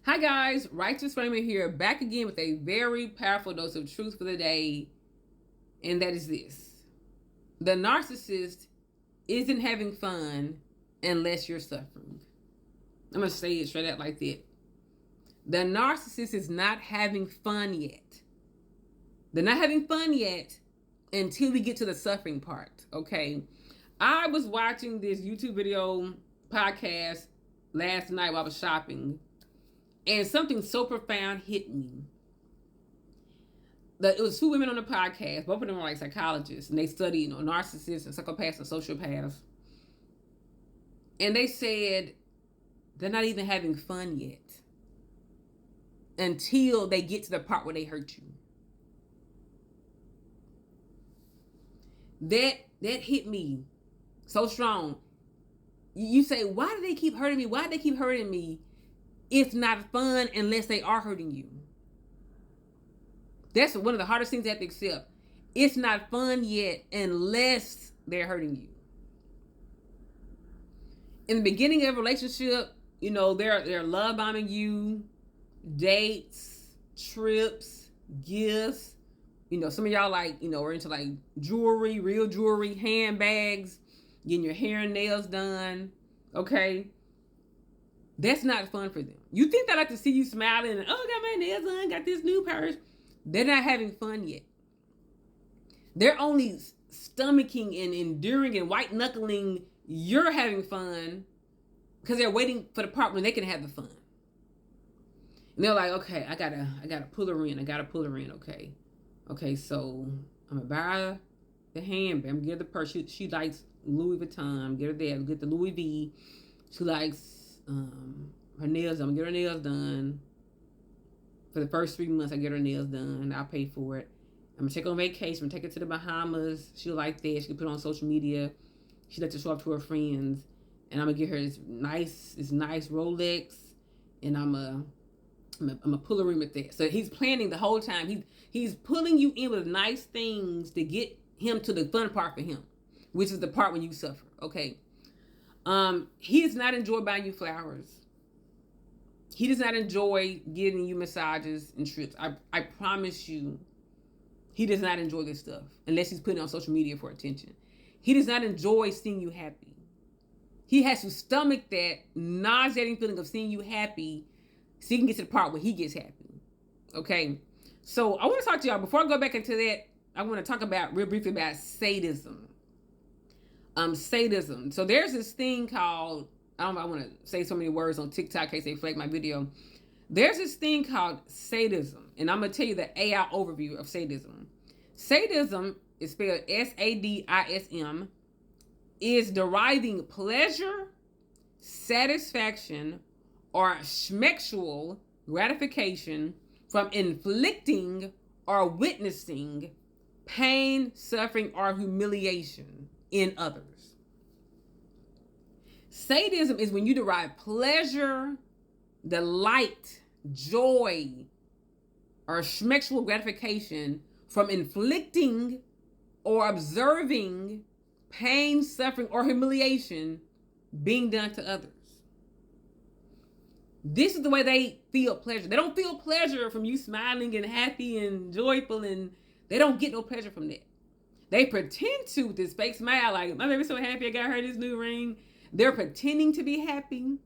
Hi guys, Righteous Raymond here, back again with a very powerful dose of truth for the day, and that is this. The narcissist isn't having fun unless you're suffering. I'm going to say it straight out like that. The narcissist is not having fun yet. They're not having fun yet until we get to the suffering part, okay? I was watching this YouTube video podcast last night while I was shopping, and something so profound hit me. It was two women on the podcast. Both of them are like psychologists, and they study, narcissists and psychopaths and sociopaths. And they said they're not even having fun yet until they get to the part where they hurt you. That hit me so strong. You say, why do they keep hurting me? Why do they keep hurting me? It's not fun unless they are hurting you. That's one of the hardest things they have to accept. It's not fun yet unless they're hurting you. In the beginning of a relationship, they're love bombing you, dates, trips, gifts. Some of y'all are into like jewelry, real jewelry, handbags, getting your hair and nails done. Okay. That's not fun for them. You think they like to see you smiling and, got my nails done, got this new purse. They're not having fun yet. They're only stomaching and enduring and white knuckling you're having fun because they're waiting for the part when they can have the fun. And they're like, okay, I gotta pull her in. Okay. Okay, so I'm gonna buy the handbag. I'm gonna get the purse. She likes Louis Vuitton. Get her there. Get the Louis V. She likes her nails. I'm gonna get her nails done. For the first 3 months, I get her nails done. I'll pay for it. I'm gonna take her on vacation. I'm gonna take her to the Bahamas. She'll like that. She can put it on social media. She likes to show up to her friends. And I'm gonna get her this nice Rolex. And I'm gonna pull her in with that. So he's planning the whole time. He's pulling you in with nice things to get him to the fun part for him, which is the part when you suffer. Okay. He does not enjoy buying you flowers. He does not enjoy giving you massages and trips. I promise you, he does not enjoy this stuff unless he's putting it on social media for attention. He does not enjoy seeing you happy. He has to stomach that nauseating feeling of seeing you happy so he can get to the part where he gets happy. Okay? So I want to talk to y'all. Before I go back into that, I want to talk real briefly about sadism. Sadism. So there's this thing called, I don't know if I want to say so many words on TikTok in case they flag my video. There's this thing called sadism. And I'm going to tell you the AI overview of sadism. Sadism is spelled S-A-D-I-S-M, is deriving pleasure, satisfaction, or schmexual gratification from inflicting or witnessing pain, suffering, or humiliation in others. Sadism is when you derive pleasure, delight, joy, or schmexual gratification from inflicting or observing pain, suffering, or humiliation being done to others. This is the way they feel pleasure. They don't feel pleasure from you smiling and happy and joyful, and they don't get no pleasure from that. They pretend to with this fake smile, like, my baby's so happy I got her this new ring. They're pretending to be happy,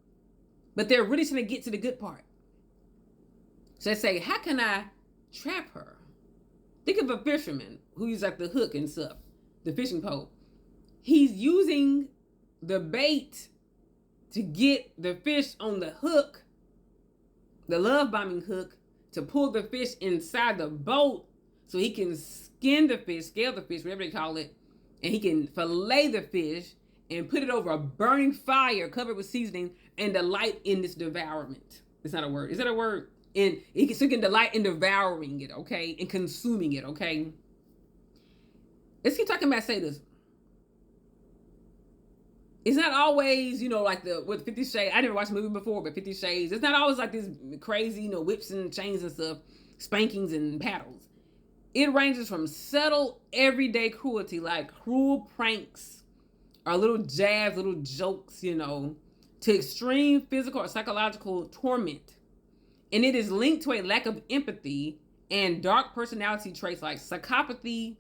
but they're really trying to get to the good part. So they say, how can I trap her? Think of a fisherman who uses like the hook and stuff, the fishing pole. He's using the bait to get the fish on the hook, the love bombing hook, to pull the fish inside the boat so he can scale the fish, whatever they call it, and he can fillet the fish and put it over a burning fire covered with seasoning and delight in this devourment. It's not a word. Is that a word? And he can delight in devouring it, okay? And consuming it, okay? Let's keep talking about sadism. It's not always, like with 50 Shades. I never watched a movie before, but 50 Shades. It's not always like this crazy, whips and chains and stuff, spankings and paddles. It ranges from subtle, everyday cruelty, like cruel pranks or little jabs, little jokes, to extreme physical or psychological torment And it is linked to a lack of empathy and dark personality traits like psychopathy,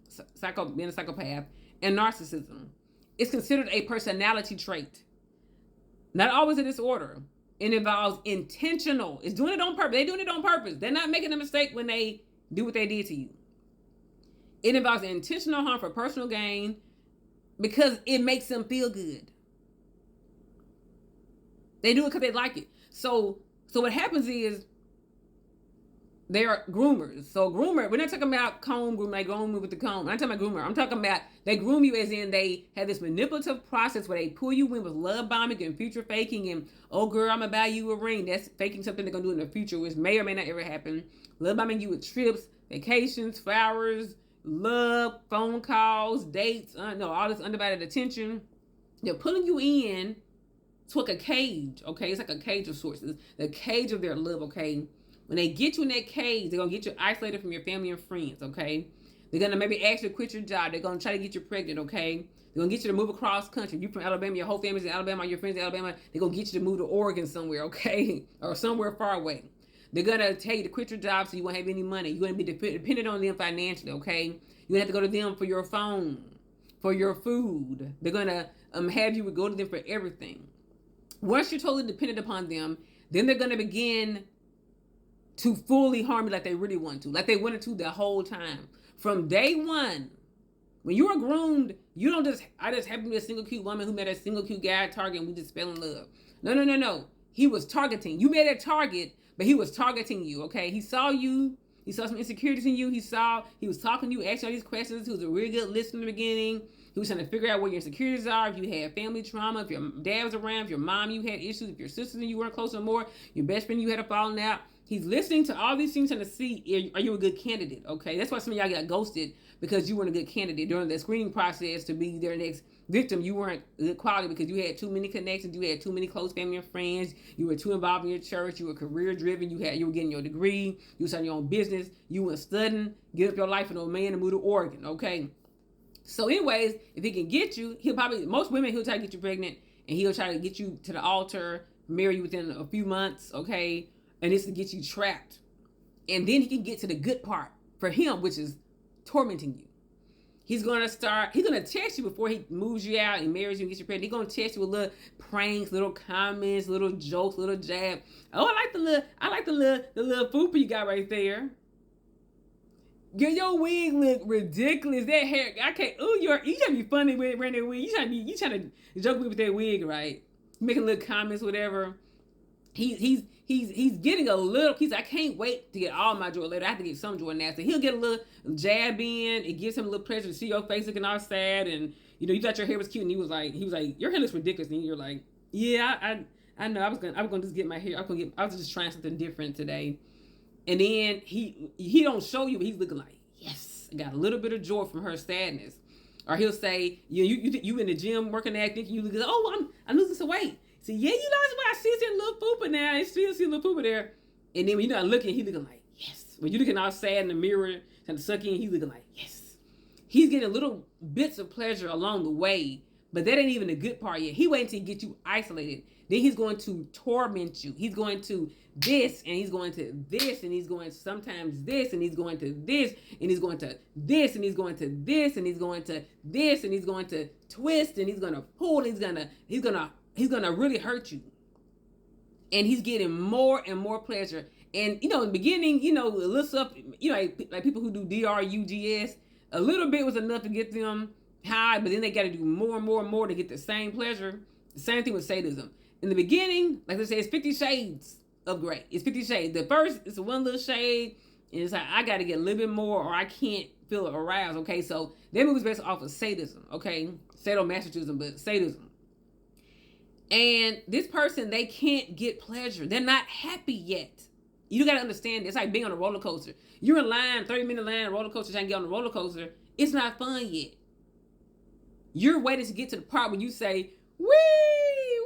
being a psychopath, and narcissism. It's considered a personality trait, not always a disorder. It involves intentional. It's doing it on purpose. They're doing it on purpose. They're not making a mistake when they do what they did to you. It involves intentional harm for personal gain because it makes them feel good. They do it because they like it. So what happens is they're groomers. So groomer, we're not talking about comb groom, like groom with the comb. I'm not talking about groomer. I'm talking about they groom you as in they have this manipulative process where they pull you in with love bombing and future faking and, oh girl, I'm gonna buy you a ring. That's faking something they're gonna do in the future, which may or may not ever happen. Love bombing you with trips, vacations, flowers, love, phone calls, dates, all this undivided attention. They're pulling you in to like a cage, okay? It's like a cage of sorts. It's the cage of their love, okay? When they get you in that cage, they're going to get you isolated from your family and friends, okay? They're going to maybe ask you to quit your job. They're going to try to get you pregnant, okay? They're going to get you to move across country. You from Alabama, your whole family's in Alabama, your friends in Alabama. They're going to get you to move to Oregon somewhere, okay? Or somewhere far away. They're going to tell you to quit your job so you won't have any money. You're going to be dependent on them financially, okay? You're going to have to go to them for your phone, for your food. They're going to have you go to them for everything. Once you're totally dependent upon them, then they're going to begin to fully harm you like they really want to, like they wanted to the whole time. From day one, when you are groomed, you don't just, I just happened to be a single cute woman who met a single cute guy at Target and we just fell in love. No. He was targeting. You made a target, but he was targeting you, okay? He saw you. He saw some insecurities in you. He was talking to you, asking all these questions. He was a really good listener in the beginning. He was trying to figure out what your insecurities are, if you had family trauma, if your dad was around, if your mom, you had issues, if your sisters and you weren't close no more, your best friend, you had a falling out. He's listening to all these things, trying to see, are you a good candidate, okay? That's why some of y'all got ghosted, because you weren't a good candidate during the screening process to be their next victim. You weren't good quality because you had too many connections, you had too many close family and friends, you were too involved in your church, you were career driven, you were getting your degree, you were starting your own business, you were studying, give up your life for no man and move to Oregon, okay? So anyways, if he can get you, most women, he'll try to get you pregnant, and he'll try to get you to the altar, marry you within a few months, okay? And it's to get you trapped. And then he can get to the good part for him, which is tormenting you. He's going to test you before he moves you out and marries you and gets you pregnant. He's going to test you with little pranks, little comments, little jokes, little jab. Oh, I like the little fupa you got right there. Girl, your wig look ridiculous. That hair, I can't. Oh, you trying to be funny with wearing that wig. You trying to joke with that wig, right? Making little comments, whatever. He's getting a little piece. I can't wait to get all my joy later. I have to get some joy now. So he'll get a little jab in. It gives him a little pleasure to see your face looking all sad, and you thought your hair was cute, and he was like, your hair looks ridiculous, and you're like, yeah, I know. I was gonna just get my hair. I was just trying something different today. And then he don't show you, but he's looking like, yes, I got a little bit of joy from her sadness. Or he'll say, you in the gym working out, thinking you look, oh, I'm losing some weight. So yeah, lost weight. I see that little pooper now. I still see a little pooper there. And then when you're not looking, he's looking like, yes. When you're looking all sad in the mirror, trying to suck in, he's looking like, yes. He's getting little bits of pleasure along the way, but that ain't even the good part yet. He waiting to get you isolated. Then he's going to torment you. He's going to this, and he's going to this, and he's going to sometimes this, and he's going to this, and he's going to this, and he's going to this, and he's going to this, and he's going to twist, and he's going to pull, and he's going to really hurt you. And he's getting more and more pleasure. And, in the beginning, a little stuff, like people who do DRUGS, a little bit was enough to get them high, but then they got to do more and more and more to get the same pleasure. The same thing with sadism. In the beginning, like I said, it's 50 shades of gray. It's 50 shades. The first is one little shade, and it's like, I got to get a little bit more or I can't feel aroused, okay? So that movie's based off of sadism, okay? Sadomasochism, but sadism. And this person, they can't get pleasure. They're not happy yet. You got to understand, it's like being on a roller coaster. You're in line, 30-minute line, a roller coaster, trying to get on the roller coaster. It's not fun yet. You're waiting to get to the part where you say, wee,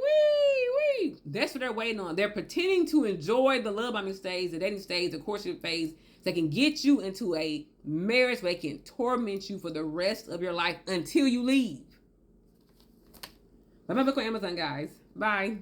wee, wee. That's what they're waiting on. They're pretending to enjoy the love bombing stage, the dating stage, the courtship phase, so they can get you into a marriage where they can torment you for the rest of your life until you leave. Buy my book on Amazon, guys. Bye.